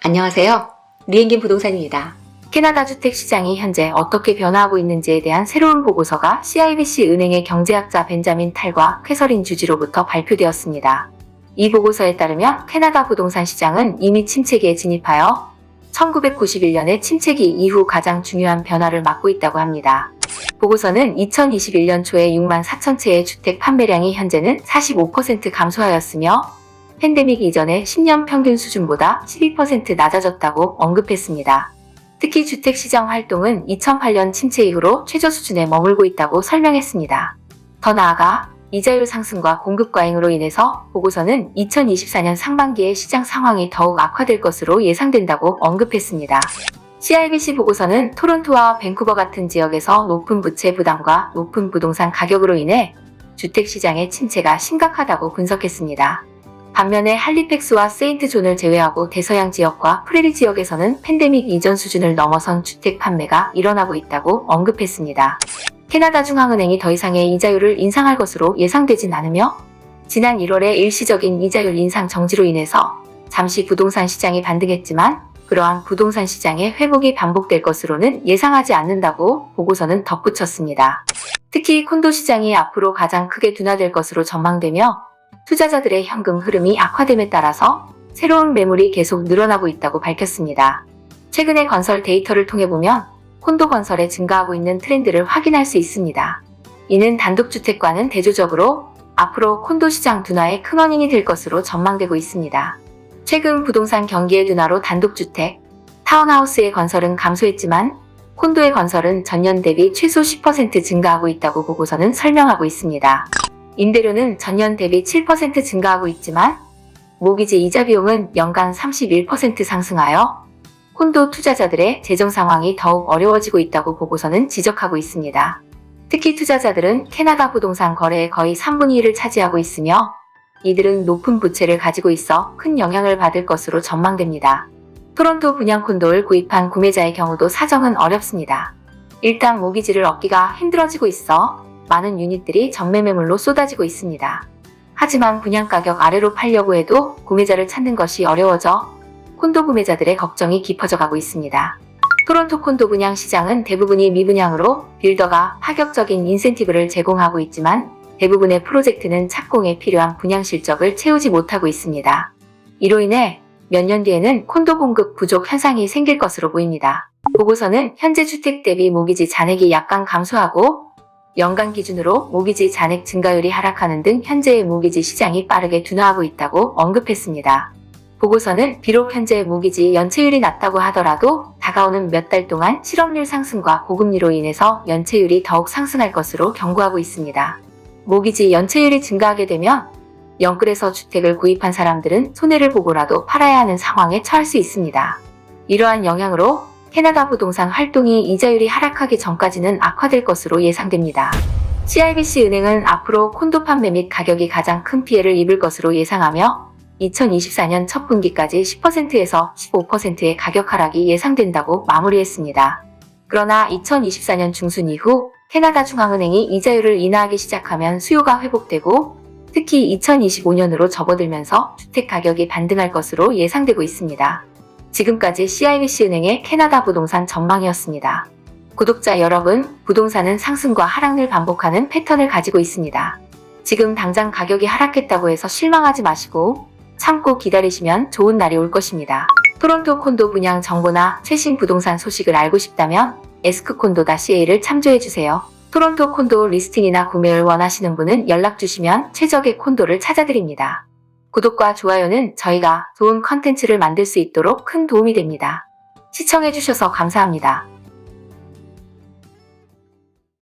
안녕하세요. 리엔긴 부동산입니다. 캐나다 주택시장이 현재 어떻게 변화하고 있는지에 대한 새로운 보고서가 CIBC 은행의 경제학자 벤자민 탈과 쾌서린 주지로부터 발표되었습니다. 이 보고서에 따르면 캐나다 부동산 시장은 이미 침체기에 진입하여 1991년의 침체기 이후 가장 중요한 변화를 맞고 있다고 합니다. 보고서는 2021년 초에 6만 4천 채의 주택 판매량이 현재는 45% 감소하였으며 팬데믹 이전의 10년 평균 수준보다 12% 낮아졌다고 언급했습니다. 특히 주택시장 활동은 2008년 침체 이후로 최저 수준에 머물고 있다고 설명했습니다. 더 나아가 이자율 상승과 공급 과잉으로 인해서 보고서는 2024년 상반기에 시장 상황이 더욱 악화될 것으로 예상된다고 언급했습니다. CIBC 보고서는 토론토와 밴쿠버 같은 지역에서 높은 부채 부담과 높은 부동산 가격으로 인해 주택시장의 침체가 심각하다고 분석했습니다. 반면에 할리팩스와 세인트존을 제외하고 대서양 지역과 프레리 지역에서는 팬데믹 이전 수준을 넘어선 주택 판매가 일어나고 있다고 언급했습니다. 캐나다 중앙은행이 더 이상의 이자율을 인상할 것으로 예상되진 않으며 지난 1월에 일시적인 이자율 인상 정지로 인해서 잠시 부동산 시장이 반등했지만 그러한 부동산 시장의 회복이 반복될 것으로는 예상하지 않는다고 보고서는 덧붙였습니다. 특히 콘도 시장이 앞으로 가장 크게 둔화될 것으로 전망되며 투자자들의 현금 흐름이 악화됨에 따라서 새로운 매물이 계속 늘어나고 있다고 밝혔습니다. 최근의 건설 데이터를 통해 보면 콘도 건설에 증가하고 있는 트렌드를 확인할 수 있습니다. 이는 단독주택과는 대조적으로 앞으로 콘도 시장 둔화의 큰 원인이 될 것으로 전망되고 있습니다. 최근 부동산 경기의 둔화로 단독주택, 타운하우스의 건설은 감소했지만 콘도의 건설은 전년 대비 최소 10% 증가하고 있다고 보고서는 설명하고 있습니다. 임대료는 전년 대비 7% 증가하고 있지만 모기지 이자 비용은 연간 31% 상승하여 콘도 투자자들의 재정 상황이 더욱 어려워지고 있다고 보고서는 지적하고 있습니다. 특히 투자자들은 캐나다 부동산 거래의 거의 3분의 1을 차지하고 있으며 이들은 높은 부채를 가지고 있어 큰 영향을 받을 것으로 전망됩니다. 토론토 분양 콘도를 구입한 구매자의 경우도 사정은 어렵습니다. 일단 모기지를 얻기가 힘들어지고 있어 많은 유닛들이 전매 매물로 쏟아지고 있습니다. 하지만 분양가격 아래로 팔려고 해도 구매자를 찾는 것이 어려워져 콘도 구매자들의 걱정이 깊어져 가고 있습니다. 토론토 콘도 분양 시장은 대부분이 미분양으로 빌더가 파격적인 인센티브를 제공하고 있지만 대부분의 프로젝트는 착공에 필요한 분양 실적을 채우지 못하고 있습니다. 이로 인해 몇 년 뒤에는 콘도 공급 부족 현상이 생길 것으로 보입니다. 보고서는 현재 주택 대비 모기지 잔액이 약간 감소하고 연간 기준으로 모기지 잔액 증가율이 하락하는 등 현재의 모기지 시장이 빠르게 둔화하고 있다고 언급했습니다. 보고서는 비록 현재 모기지 연체율이 낮다고 하더라도 다가오는 몇 달 동안 실업률 상승과 고금리로 인해서 연체율이 더욱 상승할 것으로 경고하고 있습니다. 모기지 연체율이 증가하게 되면 영끌에서 주택을 구입한 사람들은 손해를 보고라도 팔아야 하는 상황에 처할 수 있습니다. 이러한 영향으로 캐나다 부동산 활동이 이자율이 하락하기 전까지는 악화될 것으로 예상됩니다. CIBC 은행은 앞으로 콘도 판매 및 가격이 가장 큰 피해를 입을 것으로 예상하며 2024년 첫 분기까지 10%에서 15%의 가격 하락이 예상된다고 마무리했습니다. 그러나 2024년 중순 이후 캐나다 중앙은행이 이자율을 인하하기 시작하면 수요가 회복되고 특히 2025년으로 접어들면서 주택 가격이 반등할 것으로 예상되고 있습니다. 지금까지 CIBC 은행의 캐나다 부동산 전망이었습니다. 구독자 여러분, 부동산은 상승과 하락을 반복하는 패턴을 가지고 있습니다. 지금 당장 가격이 하락했다고 해서 실망하지 마시고 참고 기다리시면 좋은 날이 올 것입니다. 토론토 콘도 분양 정보나 최신 부동산 소식을 알고 싶다면 에스크콘도.ca를 참조해주세요. 토론토 콘도 리스팅이나 구매를 원하시는 분은 연락주시면 최적의 콘도를 찾아드립니다. 구독과 좋아요는 저희가 좋은 컨텐츠를 만들 수 있도록 큰 도움이 됩니다. 시청해주셔서 감사합니다.